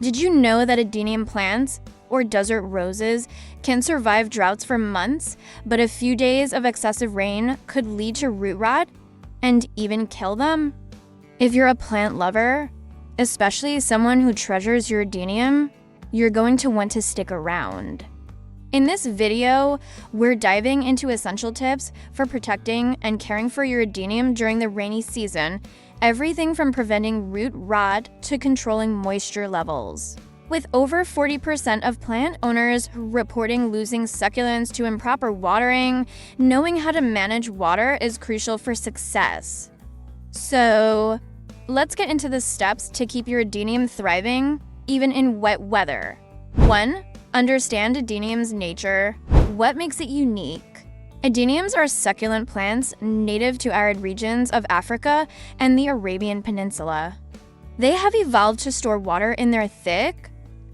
Did you know that Adenium plants, or desert roses, can survive droughts for months, but a few days of excessive rain could lead to root rot and even kill them? If you're a plant lover, especially someone who treasures your Adenium, you're going to want to stick around. In this video, we're diving into essential tips for protecting and caring for your Adenium during the rainy season, everything from preventing root rot to controlling moisture levels. With over 40% of plant owners reporting losing succulents to improper watering, knowing how to manage water is crucial for success. So, let's get into the steps to keep your Adenium thriving, even in wet weather. 1. Understand Adenium's nature. What makes it unique? Adeniums are succulent plants native to arid regions of Africa and the Arabian Peninsula. They have evolved to store water in their thick,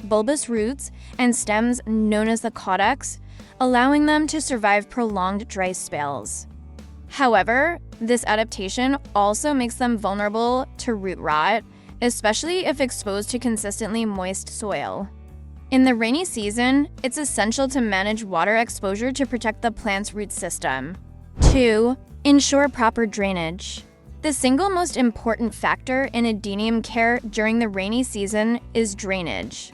bulbous roots and stems known as the caudex, allowing them to survive prolonged dry spells. However, this adaptation also makes them vulnerable to root rot, especially if exposed to consistently moist soil. In the rainy season, it's essential to manage water exposure to protect the plant's root system. 2. Ensure proper drainage. The single most important factor in Adenium care during the rainy season is drainage.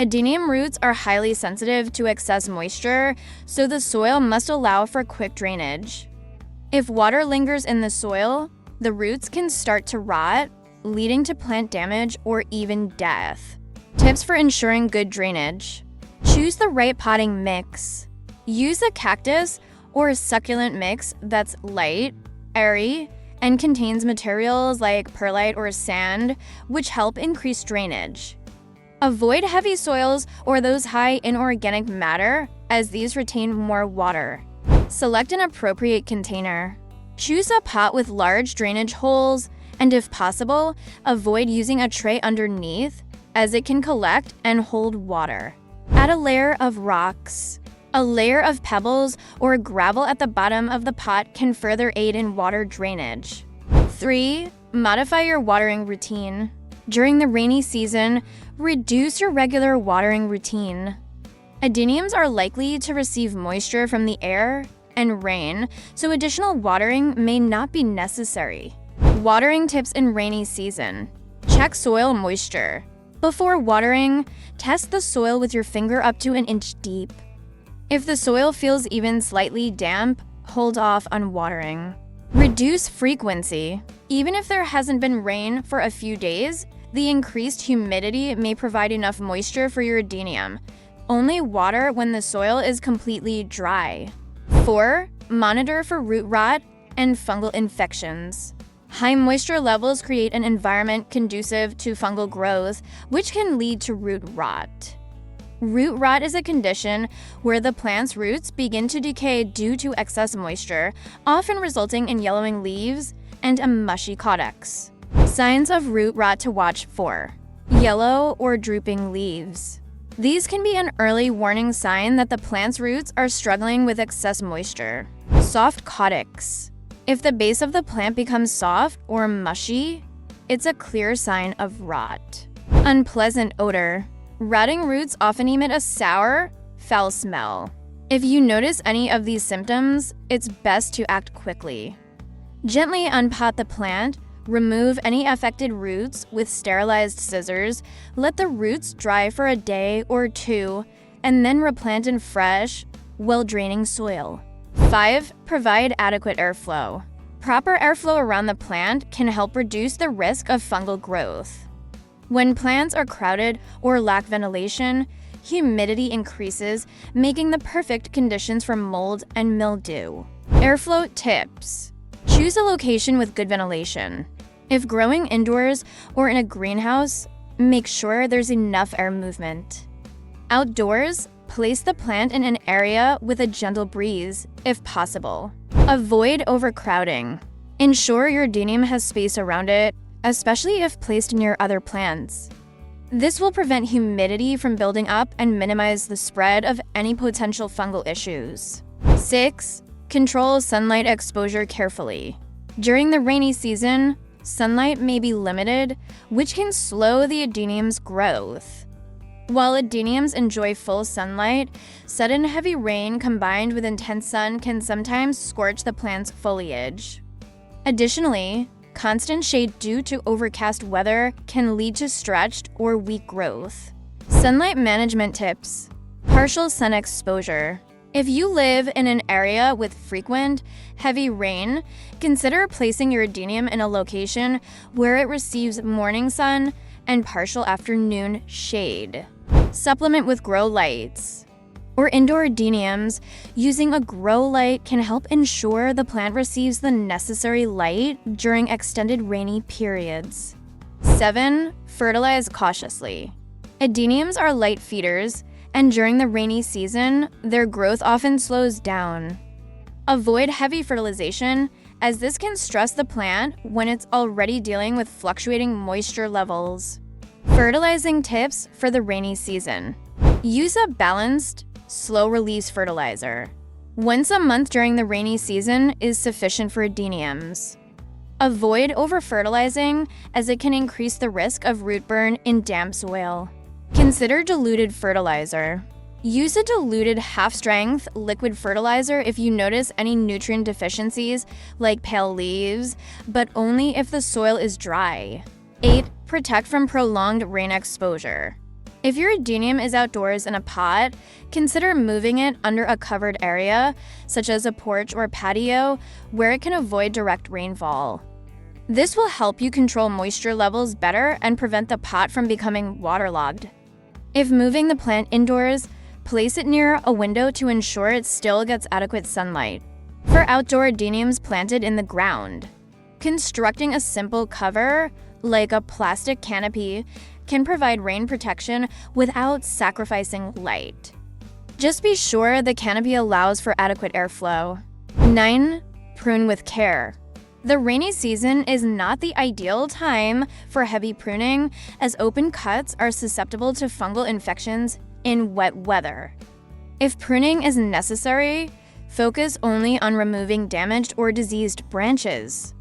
Adenium roots are highly sensitive to excess moisture, so the soil must allow for quick drainage. If water lingers in the soil, the roots can start to rot, leading to plant damage or even death. Tips for ensuring good drainage. Choose the right potting mix. Use a cactus or succulent mix that's light, airy, and contains materials like perlite or sand, which help increase drainage. Avoid heavy soils or those high in organic matter, as these retain more water. Select an appropriate container. Choose a pot with large drainage holes, and if possible, avoid using a tray underneath, as it can collect and hold water. Add a layer of rocks. A layer of pebbles or gravel at the bottom of the pot can further aid in water drainage. 3. Modify your watering routine. During the rainy season, reduce your regular watering routine. Adeniums are likely to receive moisture from the air and rain, so additional watering may not be necessary. Watering tips in rainy season. Check soil moisture. Before watering, test the soil with your finger up to an inch deep. If the soil feels even slightly damp, hold off on watering. Reduce frequency. Even if there hasn't been rain for a few days, the increased humidity may provide enough moisture for your Adenium. Only water when the soil is completely dry. 4. Monitor for root rot and fungal infections. High moisture levels create an environment conducive to fungal growth, which can lead to root rot. Root rot is a condition where the plant's roots begin to decay due to excess moisture, often resulting in yellowing leaves and a mushy caudex. Signs of root rot to watch for. Yellow or drooping leaves. These can be an early warning sign that the plant's roots are struggling with excess moisture. Soft caudex. If the base of the plant becomes soft or mushy, it's a clear sign of rot. Unpleasant odor. Rotting roots often emit a sour, foul smell. If you notice any of these symptoms, it's best to act quickly. Gently unpot the plant, remove any affected roots with sterilized scissors, let the roots dry for a day or two, and then replant in fresh, well-draining soil. 5. Provide adequate airflow. Proper airflow around the plant can help reduce the risk of fungal growth. When plants are crowded or lack ventilation, humidity increases, making the perfect conditions for mold and mildew. Airflow tips. Choose a location with good ventilation. If growing indoors or in a greenhouse, make sure there's enough air movement. Outdoors, place the plant in an area with a gentle breeze, if possible. Avoid overcrowding. Ensure your Adenium has space around it, especially if placed near other plants. This will prevent humidity from building up and minimize the spread of any potential fungal issues. 6. Control sunlight exposure carefully. During the rainy season, sunlight may be limited, which can slow the Adenium's growth. While Adeniums enjoy full sunlight, sudden heavy rain combined with intense sun can sometimes scorch the plant's foliage. Additionally, constant shade due to overcast weather can lead to stretched or weak growth. Sunlight management tips. Partial sun exposure. If you live in an area with frequent, heavy rain, consider placing your Adenium in a location where it receives morning sun and partial afternoon shade. Supplement with grow lights. For indoor Adeniums, using a grow light can help ensure the plant receives the necessary light during extended rainy periods. 7. Fertilize cautiously. Adeniums are light feeders, and during the rainy season, their growth often slows down. Avoid heavy fertilization, as this can stress the plant when it's already dealing with fluctuating moisture levels. Fertilizing tips for the rainy season. Use a balanced, slow-release fertilizer. Once a month during the rainy season is sufficient for Adeniums. Avoid over-fertilizing, as it can increase the risk of root burn in damp soil. Consider diluted fertilizer. Use a diluted half-strength liquid fertilizer if you notice any nutrient deficiencies like pale leaves, but only if the soil is dry. 8. Protect from prolonged rain exposure. If your Adenium is outdoors in a pot, consider moving it under a covered area, such as a porch or patio, where it can avoid direct rainfall. This will help you control moisture levels better and prevent the pot from becoming waterlogged. If moving the plant indoors, place it near a window to ensure it still gets adequate sunlight. For outdoor Adeniums planted in the ground, constructing a simple cover, like a plastic canopy, can provide rain protection without sacrificing light. Just be sure the canopy allows for adequate airflow. 9. Prune with care. The rainy season is not the ideal time for heavy pruning, as open cuts are susceptible to fungal infections in wet weather. If pruning is necessary, focus only on removing damaged or diseased branches.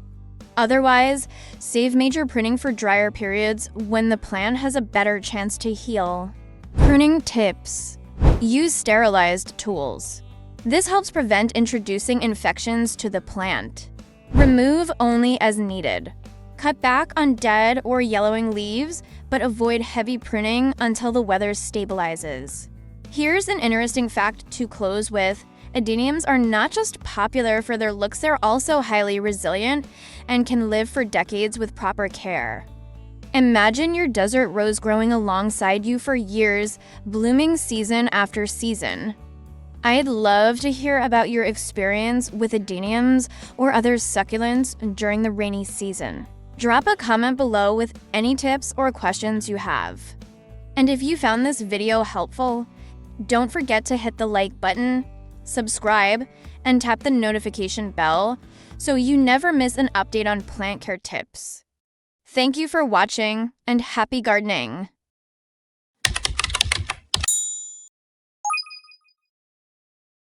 Otherwise, save major pruning for drier periods when the plant has a better chance to heal. Pruning tips. Use sterilized tools. This helps prevent introducing infections to the plant. Remove only as needed. Cut back on dead or yellowing leaves, but avoid heavy pruning until the weather stabilizes. Here's an interesting fact to close with. Adeniums are not just popular for their looks, they're also highly resilient and can live for decades with proper care. Imagine your desert rose growing alongside you for years, blooming season after season. I'd love to hear about your experience with Adeniums or other succulents during the rainy season. Drop a comment below with any tips or questions you have. And if you found this video helpful, don't forget to hit the like button, subscribe, and tap the notification bell so you never miss an update on plant care tips. Thank you for watching, and happy gardening!